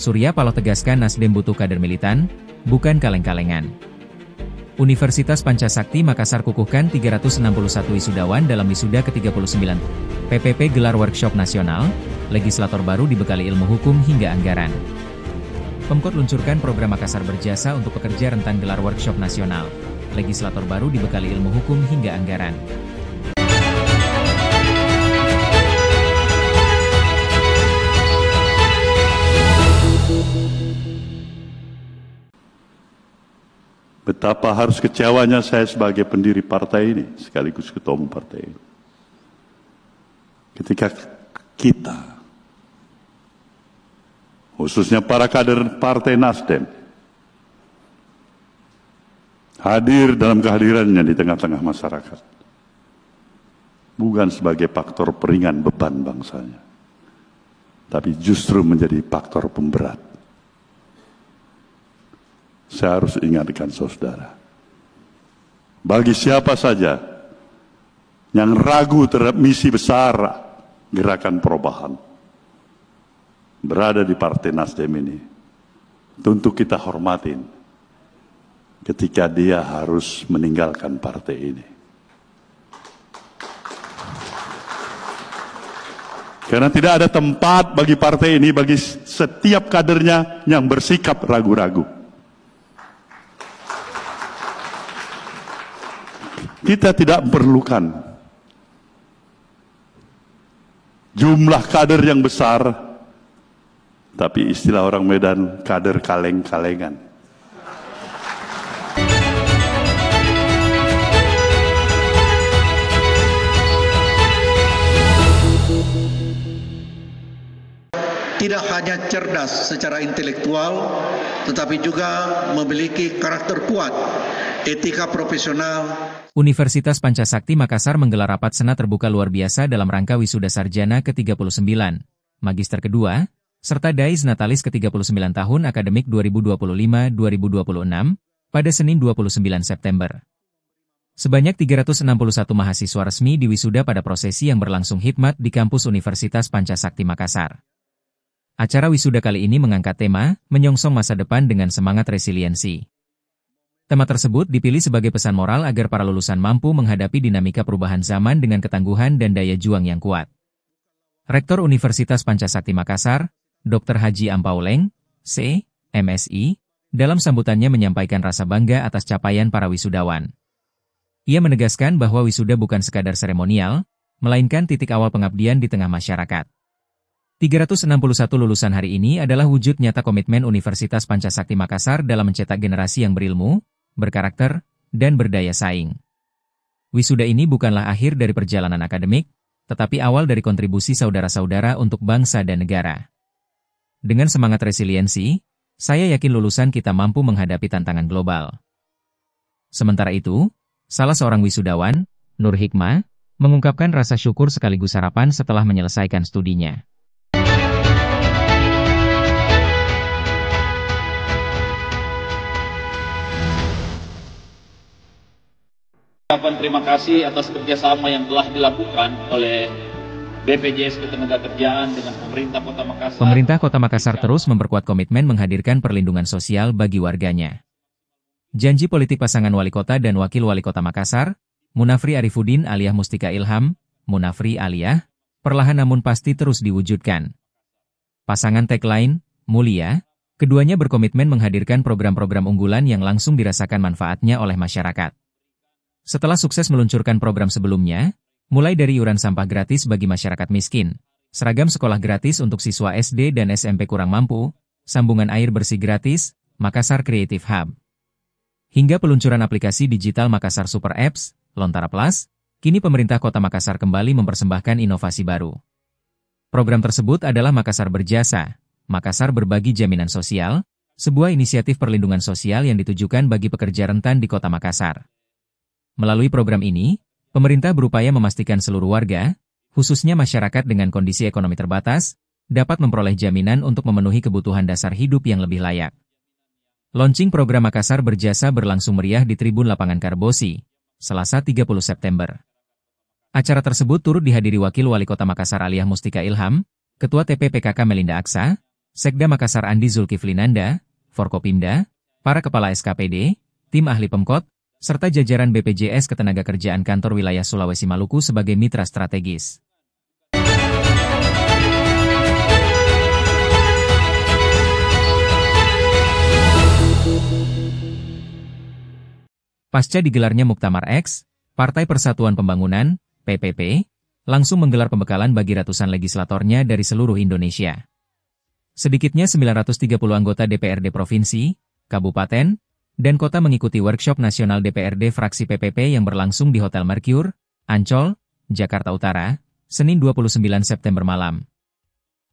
Surya Paloh tegaskan Nasdem butuh kader militan, bukan kaleng-kalengan. Universitas Pancasakti Makassar kukuhkan 361 wisudawan dalam wisuda ke-39. PPP gelar workshop nasional, legislator baru dibekali ilmu hukum hingga anggaran. Pemkot luncurkan program Makassar Berjasa untuk pekerja rentan gelar workshop nasional. Legislator baru dibekali ilmu hukum hingga anggaran. Betapa harus kecewanya saya sebagai pendiri partai ini, sekaligus ketua umum partai ini. Ketika kita, khususnya para kader partai Nasdem, hadir dalam kehadirannya di tengah-tengah masyarakat, bukan sebagai faktor peringan beban bangsanya, tapi justru menjadi faktor pemberat. Saya harus ingatkan saudara, bagi siapa saja yang ragu terhadap misi besar gerakan perubahan berada di Partai Nasdem ini, tentu kita hormatin ketika dia harus meninggalkan partai ini. Karena tidak ada tempat bagi partai ini, bagi setiap kadernya yang bersikap ragu-ragu. Kita tidak memerlukan jumlah kader yang besar, tapi istilah orang Medan, kader kaleng-kalengan. Tidak hanya cerdas secara intelektual, tetapi juga memiliki karakter kuat, etika profesional. Universitas Pancasakti Makassar menggelar rapat senat terbuka luar biasa dalam rangka wisuda sarjana ke-39, magister kedua, serta dais natalis ke-39 tahun akademik 2025-2026, pada Senin 29 September. Sebanyak 361 mahasiswa resmi diwisuda pada prosesi yang berlangsung hikmat di kampus Universitas Pancasakti Makassar. Acara wisuda kali ini mengangkat tema, menyongsong masa depan dengan semangat resiliensi. Tema tersebut dipilih sebagai pesan moral agar para lulusan mampu menghadapi dinamika perubahan zaman dengan ketangguhan dan daya juang yang kuat. Rektor Universitas Pancasakti Makassar, Dr. Haji Ampauleng, C. MSI, dalam sambutannya menyampaikan rasa bangga atas capaian para wisudawan. Ia menegaskan bahwa wisuda bukan sekadar seremonial, melainkan titik awal pengabdian di tengah masyarakat. 361 lulusan hari ini adalah wujud nyata komitmen Universitas Pancasakti Makassar dalam mencetak generasi yang berilmu, berkarakter, dan berdaya saing. Wisuda ini bukanlah akhir dari perjalanan akademik, tetapi awal dari kontribusi saudara-saudara untuk bangsa dan negara. Dengan semangat resiliensi, saya yakin lulusan kita mampu menghadapi tantangan global. Sementara itu, salah seorang wisudawan, Nur Hikmah, mengungkapkan rasa syukur sekaligus harapan setelah menyelesaikan studinya. Terima kasih atas kerjasama yang telah dilakukan oleh BPJS Ketenagakerjaan dengan pemerintah Kota Makassar. Pemerintah Kota Makassar terus memperkuat komitmen menghadirkan perlindungan sosial bagi warganya. Janji politik pasangan Wali Kota dan Wakil Wali Kota Makassar, Munafri Arifuddin alias Mustika Ilham, Munafri Aliyah, perlahan namun pasti terus diwujudkan. Pasangan tagline, Mulia, keduanya berkomitmen menghadirkan program-program unggulan yang langsung dirasakan manfaatnya oleh masyarakat. Setelah sukses meluncurkan program sebelumnya, mulai dari iuran sampah gratis bagi masyarakat miskin, seragam sekolah gratis untuk siswa SD dan SMP kurang mampu, sambungan air bersih gratis, Makassar Creative Hub, hingga peluncuran aplikasi digital Makassar Super Apps, Lontara Plus, kini pemerintah Kota Makassar kembali mempersembahkan inovasi baru. Program tersebut adalah Makassar Berjasa, Makassar Berbagi Jaminan Sosial, sebuah inisiatif perlindungan sosial yang ditujukan bagi pekerja rentan di Kota Makassar. Melalui program ini, pemerintah berupaya memastikan seluruh warga, khususnya masyarakat dengan kondisi ekonomi terbatas, dapat memperoleh jaminan untuk memenuhi kebutuhan dasar hidup yang lebih layak. Launching program Makassar Berjasa berlangsung meriah di Tribun Lapangan Karbosi, Selasa 30 September. Acara tersebut turut dihadiri Wakil Wali Kota Makassar alias Mustika Ilham, Ketua TP PKK Melinda Aksa, Sekda Makassar Andi Zulkiflinanda, Forkopimda, para kepala SKPD, tim ahli Pemkot, serta jajaran BPJS Ketenagakerjaan Kantor Wilayah Sulawesi Maluku sebagai mitra strategis. Pasca digelarnya Muktamar X, Partai Persatuan Pembangunan, PPP, langsung menggelar pembekalan bagi ratusan legislatornya dari seluruh Indonesia. Sedikitnya 930 anggota DPRD Provinsi, Kabupaten, dan Kota mengikuti workshop nasional DPRD fraksi PPP yang berlangsung di Hotel Mercure, Ancol, Jakarta Utara, Senin 29 September malam.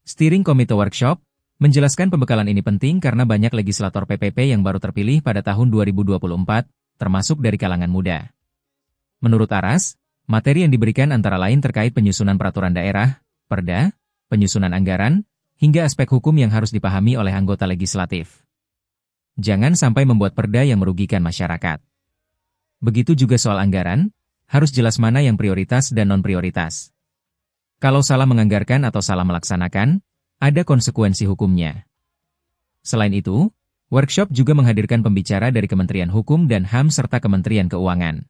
Steering Committee Workshop menjelaskan pembekalan ini penting karena banyak legislator PPP yang baru terpilih pada tahun 2024, termasuk dari kalangan muda. Menurut Aras, materi yang diberikan antara lain terkait penyusunan peraturan daerah, perda, penyusunan anggaran, hingga aspek hukum yang harus dipahami oleh anggota legislatif. Jangan sampai membuat perda yang merugikan masyarakat. Begitu juga soal anggaran, harus jelas mana yang prioritas dan non-prioritas. Kalau salah menganggarkan atau salah melaksanakan, ada konsekuensi hukumnya. Selain itu, workshop juga menghadirkan pembicara dari Kementerian Hukum dan HAM serta Kementerian Keuangan.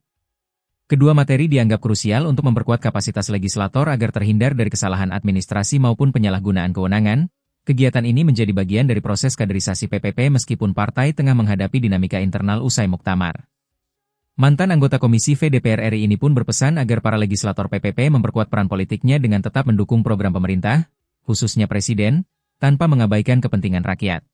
Kedua materi dianggap krusial untuk memperkuat kapasitas legislator agar terhindar dari kesalahan administrasi maupun penyalahgunaan kewenangan. Kegiatan ini menjadi bagian dari proses kaderisasi PPP meskipun partai tengah menghadapi dinamika internal usai Muktamar. Mantan anggota Komisi V DPR RI ini pun berpesan agar para legislator PPP memperkuat peran politiknya dengan tetap mendukung program pemerintah, khususnya Presiden, tanpa mengabaikan kepentingan rakyat.